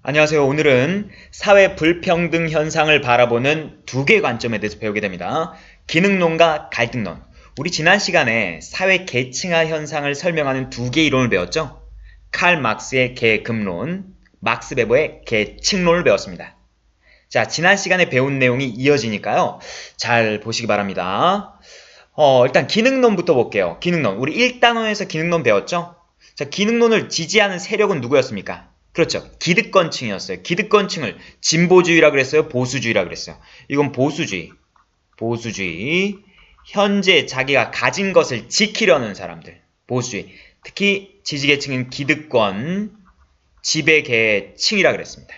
안녕하세요. 오늘은 사회 불평등 현상을 바라보는 두 개의 관점에 대해서 배우게 됩니다. 기능론과 갈등론. 우리 지난 시간에 사회 계층화 현상을 설명하는 두 개의 이론을 배웠죠? 칼 막스의 계급론, 막스 베버의 계층론을 배웠습니다. 자, 지난 시간에 배운 내용이 이어지니까요. 잘 보시기 바랍니다. 일단 기능론부터 볼게요. 기능론. 우리 1단원에서 기능론 배웠죠? 자, 기능론을 지지하는 세력은 누구였습니까? 그렇죠. 기득권층이었어요. 기득권층을 진보주의라 그랬어요? 보수주의라 그랬어요? 이건 보수주의. 보수주의. 현재 자기가 가진 것을 지키려는 사람들. 보수주의. 특히 지지계층인 기득권, 지배계층이라 그랬습니다.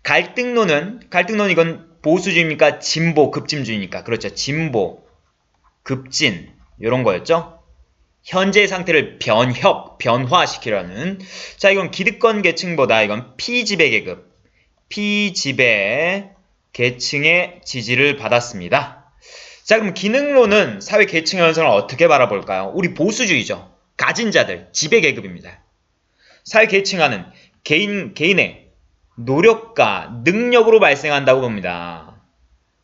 갈등론 이건 보수주의입니까? 진보, 급진주의입니까? 그렇죠. 진보, 급진, 이런 거였죠. 현재의 상태를 변화시키려는. 자, 이건 기득권 계층보다 이건 피지배 계급, 피지배 계층의 지지를 받았습니다. 자, 그럼 기능론은 사회 계층의 현상을 어떻게 바라볼까요? 우리 보수주의죠. 가진 자들, 지배 계급입니다. 사회 계층화는 개인의 노력과 능력으로 발생한다고 봅니다.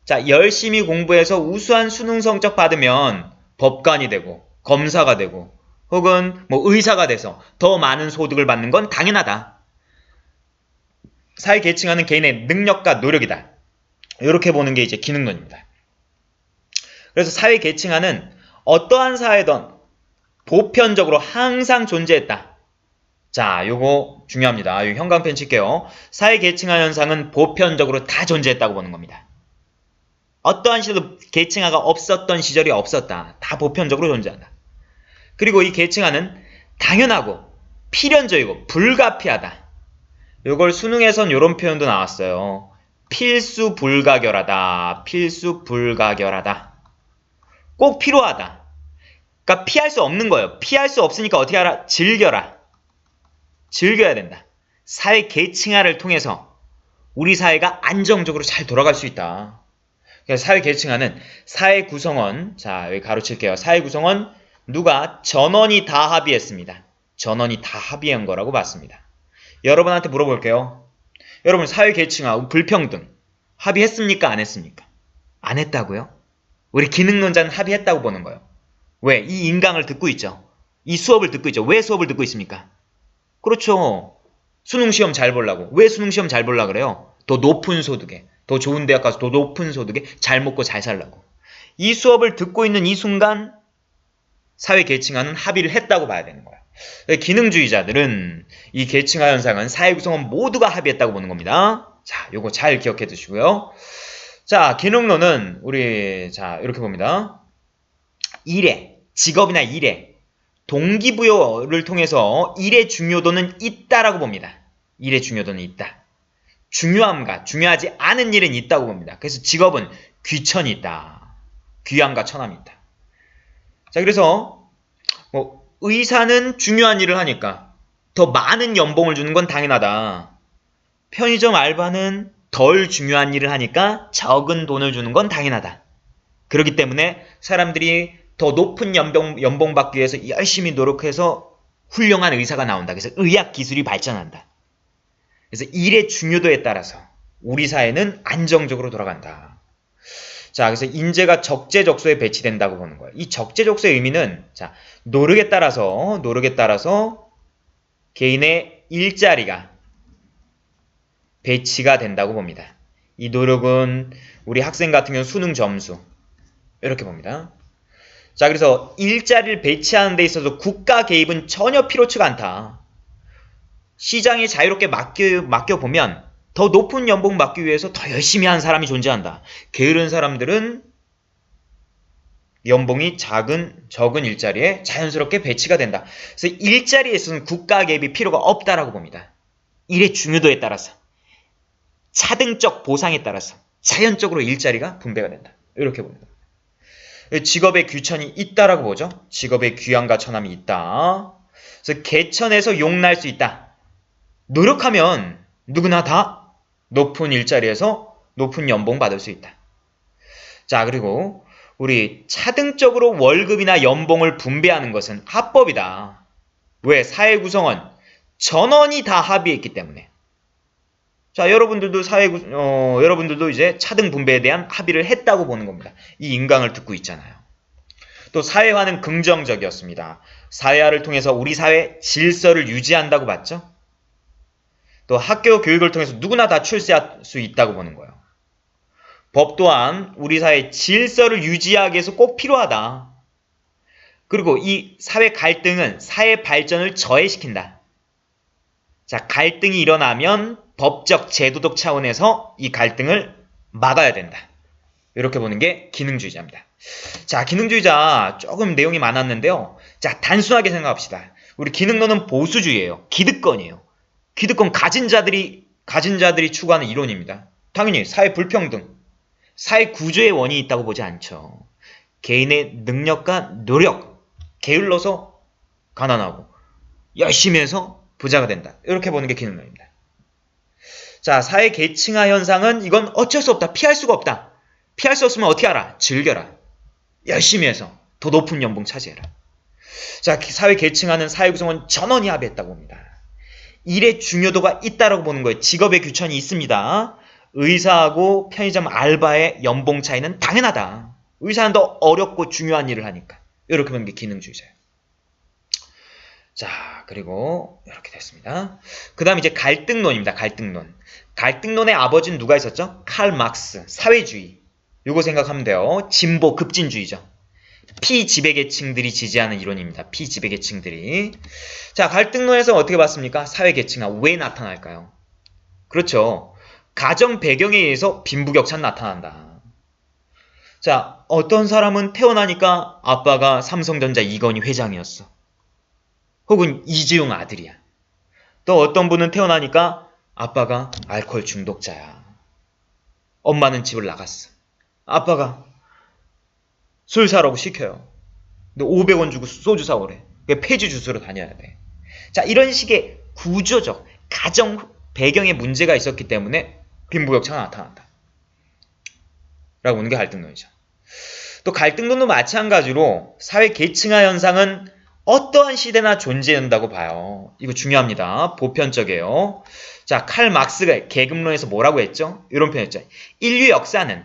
자, 열심히 공부해서 우수한 수능 성적 받으면 법관이 되고 검사가 되고 혹은 의사가 돼서 더 많은 소득을 받는 건 당연하다. 사회 계층화는 개인의 능력과 노력이다. 이렇게 보는 게 이제 기능론입니다. 그래서 사회 계층화는 어떠한 사회든 보편적으로 항상 존재했다. 자, 요거 중요합니다. 이 형광펜 칠게요. 사회 계층화 현상은 보편적으로 다 존재했다고 보는 겁니다. 어떠한 시대도 계층화가 없었던 시절이 없었다. 다 보편적으로 존재한다. 그리고 이 계층화는 당연하고 필연적이고 불가피하다. 이걸 수능에선 이런 표현도 나왔어요. 필수 불가결하다. 필수 불가결하다. 꼭 필요하다. 그러니까 피할 수 없는 거예요. 피할 수 없으니까 어떻게 하라? 즐겨라. 즐겨야 된다. 사회 계층화를 통해서 우리 사회가 안정적으로 잘 돌아갈 수 있다. 그래서 사회 계층화는 사회 구성원, 자 여기 가로칠게요. 사회 구성원 누가 전원이 다 합의했습니다. 전원이 다 합의한 거라고 봤습니다. 여러분한테 물어볼게요. 여러분 사회 계층화, 불평등 합의했습니까? 안 했습니까? 안 했다고요? 우리 기능론자는 합의했다고 보는 거예요. 왜? 이 인강을 듣고 있죠. 이 수업을 듣고 있죠. 왜 수업을 듣고 있습니까? 그렇죠. 수능시험 잘 보려고. 왜 수능시험 잘 보려고 그래요? 더 높은 소득에, 더 좋은 대학 가서 더 높은 소득에 잘 먹고 잘 살라고. 이 수업을 듣고 있는 이 순간 사회 계층화는 합의를 했다고 봐야 되는 거야. 기능주의자들은 이 계층화 현상은 사회 구성원 모두가 합의했다고 보는 겁니다. 자, 요거 잘 기억해 두시고요. 자, 기능론은 우리 이렇게 봅니다. 일에, 직업이나 일에 동기부여를 통해서 일의 중요도는 있다라고 봅니다. 일의 중요도는 있다. 중요함과 중요하지 않은 일은 있다고 봅니다. 그래서 직업은 귀천이 있다. 귀함과 천함이 있다. 자, 그래서 의사는 중요한 일을 하니까 더 많은 연봉을 주는 건 당연하다. 편의점 알바는 덜 중요한 일을 하니까 적은 돈을 주는 건 당연하다. 그렇기 때문에 사람들이 더 높은 연봉 받기 위해서 열심히 노력해서 훌륭한 의사가 나온다. 그래서 의학 기술이 발전한다. 그래서 일의 중요도에 따라서 우리 사회는 안정적으로 돌아간다. 자, 그래서 인재가 적재적소에 배치된다고 보는 거예요. 이 적재적소의 의미는 노력에 따라서 개인의 일자리가 배치가 된다고 봅니다. 이 노력은 우리 학생 같은 경우는 수능 점수 이렇게 봅니다. 자, 그래서 일자리를 배치하는 데 있어서 국가 개입은 전혀 필요치가 않다. 시장에 자유롭게 맡겨보면 더 높은 연봉 받기 위해서 더 열심히 하는 사람이 존재한다. 게으른 사람들은 연봉이 적은 일자리에 자연스럽게 배치가 된다. 그래서 일자리에서는 국가 개입이 필요가 없다라고 봅니다. 일의 중요도에 따라서, 차등적 보상에 따라서 자연적으로 일자리가 분배가 된다. 이렇게 봅니다. 직업의 귀천이 있다라고 보죠. 직업의 귀함과 천함이 있다. 그래서 개천에서 용날 수 있다. 노력하면 누구나 다 높은 일자리에서 높은 연봉 받을 수 있다. 자, 그리고 우리 차등적으로 월급이나 연봉을 분배하는 것은 합법이다. 왜? 사회 구성원 전원이 다 합의했기 때문에. 자, 여러분들도 이제 차등 분배에 대한 합의를 했다고 보는 겁니다. 이 인강을 듣고 있잖아요. 또 사회화는 긍정적이었습니다. 사회화를 통해서 우리 사회 질서를 유지한다고 봤죠? 또 학교 교육을 통해서 누구나 다 출세할 수 있다고 보는 거예요. 법 또한 우리 사회 질서를 유지하기 위해서 꼭 필요하다. 그리고 이 사회 갈등은 사회 발전을 저해시킨다. 자, 갈등이 일어나면 법적, 제도적 차원에서 이 갈등을 막아야 된다. 이렇게 보는 게 기능주의자입니다. 자, 기능주의자 조금 내용이 많았는데요. 자, 단순하게 생각합시다. 우리 기능론은 보수주의예요. 기득권이에요. 기득권 가진 자들이 추구하는 이론입니다. 당연히 사회 불평등, 사회 구조의 원인이 있다고 보지 않죠. 개인의 능력과 노력, 게을러서 가난하고 열심히 해서 부자가 된다. 이렇게 보는 게 기능론입니다. 자, 사회 계층화 현상은 이건 어쩔 수 없다. 피할 수가 없다. 피할 수 없으면 어떻게 하라? 즐겨라. 열심히 해서 더 높은 연봉 차지해라. 자, 사회 계층화는 사회 구성원 전원이 합의했다고 봅니다. 일의 중요도가 있다라고 보는 거예요. 직업의 규천이 있습니다. 의사하고 편의점 알바의 연봉 차이는 당연하다. 의사는 더 어렵고 중요한 일을 하니까. 이렇게 보는 게 기능주의자예요. 자, 그리고 이렇게 됐습니다. 그 다음 이제 갈등론입니다. 갈등론. 갈등론의 아버지는 누가 있었죠? 칼 막스, 사회주의. 요거 생각하면 돼요. 진보 급진주의죠. 피지배계층들이 지지하는 이론입니다. 피지배계층들이. 자, 갈등론에서 어떻게 봤습니까? 사회계층화 왜 나타날까요? 그렇죠. 가정 배경에 의해서 빈부격차는 나타난다. 자, 어떤 사람은 태어나니까 아빠가 삼성전자 이건희 회장이었어. 혹은 이재용 아들이야. 또 어떤 분은 태어나니까 아빠가 알코올 중독자야. 엄마는 집을 나갔어. 아빠가 술 사라고 시켜요. 근데 500원 주고 소주 사오래. 폐지 주스로 다녀야 돼. 자, 이런 식의 구조적 가정 배경에 문제가 있었기 때문에 빈부격차가 나타난다. 라고 보는 게 갈등론이죠. 또 갈등론도 마찬가지로 사회 계층화 현상은 어떠한 시대나 존재한다고 봐요. 이거 중요합니다. 보편적이에요. 자, 칼 막스가 계급론에서 뭐라고 했죠? 이런 표현했죠. 인류 역사는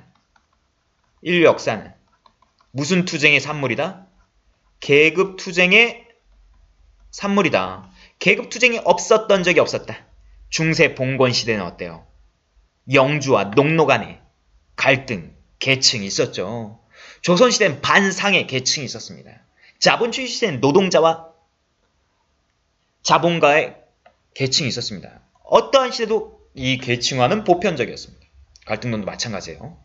무슨 투쟁의 산물이다? 계급 투쟁의 산물이다. 계급 투쟁이 없었던 적이 없었다. 중세 봉건 시대는 어때요? 영주와 농노 간의 갈등, 계층이 있었죠. 조선시대는 반상의 계층이 있었습니다. 자본주의 시대는 노동자와 자본가의 계층이 있었습니다. 어떠한 시대도 이 계층화는 보편적이었습니다. 갈등론도 마찬가지예요.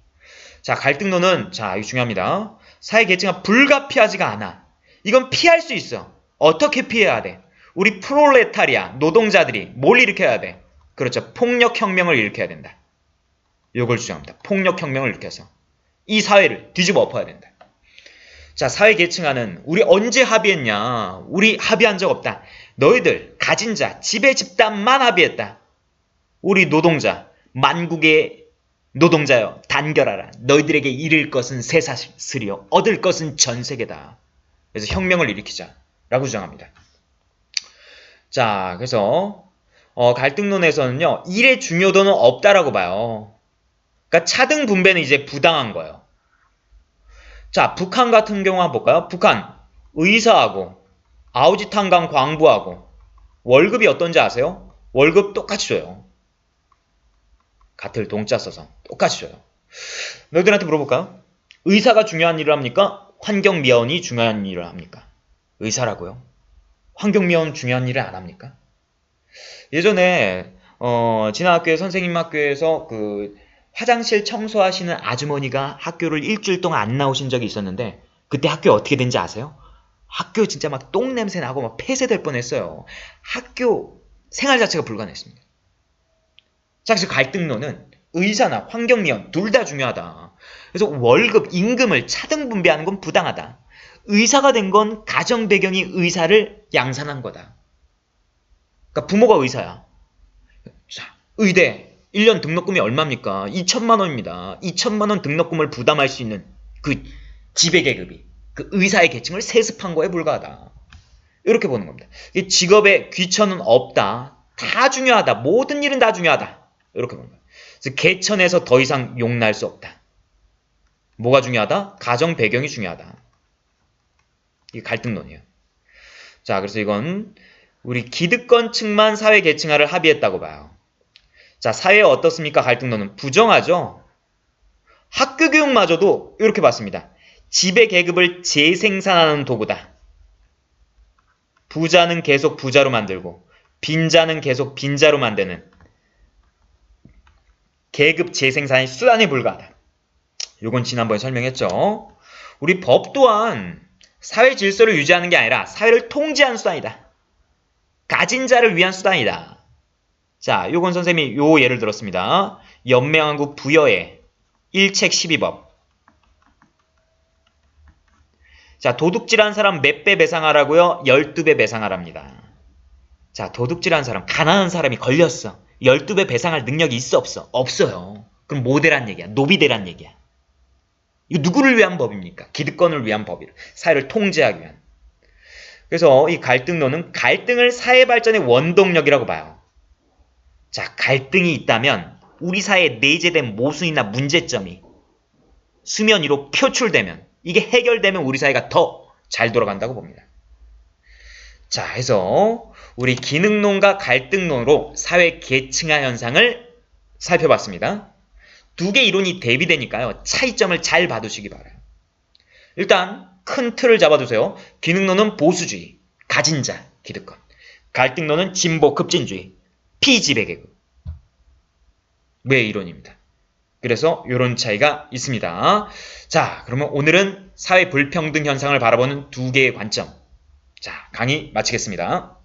자, 갈등론은 이거 중요합니다. 사회 계층화 불가피하지가 않아. 이건 피할 수 있어. 어떻게 피해야 돼? 우리 프롤레타리아 노동자들이 뭘 일으켜야 돼? 그렇죠. 폭력혁명을 일으켜야 된다. 이걸 주장합니다. 폭력혁명을 일으켜서 이 사회를 뒤집어 엎어야 된다. 자, 사회 계층화는 우리 언제 합의했냐? 우리 합의한 적 없다. 너희들 가진 자, 지배 집단만 합의했다. 우리 노동자, 만국의 노동자여 단결하라. 너희들에게 잃을 것은 쇠사슬이요 얻을 것은 전세계다. 그래서 혁명을 일으키자 라고 주장합니다. 자, 그래서 갈등론에서는요. 일의 중요도는 없다라고 봐요. 그러니까 차등 분배는 이제 부당한 거예요. 자, 북한 같은 경우 한번 볼까요? 북한 의사하고 아우지탄강 광부하고 월급이 어떤지 아세요? 월급 똑같이 줘요. 같을 동자 써서 똑같이 줘요. 너희들한테 물어볼까요? 의사가 중요한 일을 합니까? 환경미화원이 중요한 일을 합니까? 의사라고요. 환경미화원 중요한 일을 안 합니까? 예전에 지난 학교에 선생님 학교에서 그 화장실 청소하시는 아주머니가 학교를 일주일 동안 안 나오신 적이 있었는데 그때 학교 어떻게 된지 아세요? 학교 진짜 막 똥냄새 나고 막 폐쇄될 뻔했어요. 학교 생활 자체가 불가능했습니다. 자, 그래서 갈등론은 의사나 환경미화원 둘 다 중요하다. 그래서 월급, 임금을 차등 분배하는 건 부당하다. 의사가 된 건 가정 배경이 의사를 양산한 거다. 그러니까 부모가 의사야. 자, 의대 1년 등록금이 얼마입니까? 2천만 원입니다. 2천만 원 등록금을 부담할 수 있는 그 지배계급이 그 의사의 계층을 세습한 거에 불과하다. 이렇게 보는 겁니다. 직업의 귀천은 없다. 다 중요하다. 모든 일은 다 중요하다. 이렇게 보는 거예요. 그래서 개천에서 더 이상 용날 수 없다. 뭐가 중요하다? 가정 배경이 중요하다. 이게 갈등론이에요. 자, 그래서 이건 우리 기득권 측만 사회 계층화를 합의했다고 봐요. 자, 사회에 어떻습니까? 갈등론은 부정하죠. 학교 교육마저도 이렇게 봤습니다. 지배 계급을 재생산하는 도구다. 부자는 계속 부자로 만들고 빈자는 계속 빈자로 만드는 계급 재생산의 수단에 불과하다. 이건 지난번에 설명했죠. 우리 법 또한 사회 질서를 유지하는 게 아니라 사회를 통제하는 수단이다. 가진 자를 위한 수단이다. 자, 요건 선생님이 요 예를 들었습니다. 연명한국 부여의 1책 12법. 자, 도둑질한 사람 몇 배 배상하라고요? 12배 배상하랍니다. 자, 도둑질한 사람, 가난한 사람이 걸렸어. 12배 배상할 능력이 있어, 없어? 없어요. 그럼 뭐 되란 얘기야? 노비 되란 얘기야. 이거 누구를 위한 법입니까? 기득권을 위한 법이라. 사회를 통제하기 위한. 그래서 이 갈등론은 갈등을 사회 발전의 원동력이라고 봐요. 자, 갈등이 있다면 우리 사회에 내재된 모순이나 문제점이 수면 위로 표출되면 이게 해결되면 우리 사회가 더 잘 돌아간다고 봅니다. 자, 해서 우리 기능론과 갈등론으로 사회 계층화 현상을 살펴봤습니다. 두 개 이론이 대비되니까요. 차이점을 잘 봐두시기 바라요. 일단 큰 틀을 잡아두세요. 기능론은 보수주의, 가진 자, 기득권. 갈등론은 진보, 급진주의, 피지배계급. 의 이론입니다. 그래서 이런 차이가 있습니다. 자, 그러면 오늘은 사회 불평등 현상을 바라보는 두 개의 관점. 자, 강의 마치겠습니다.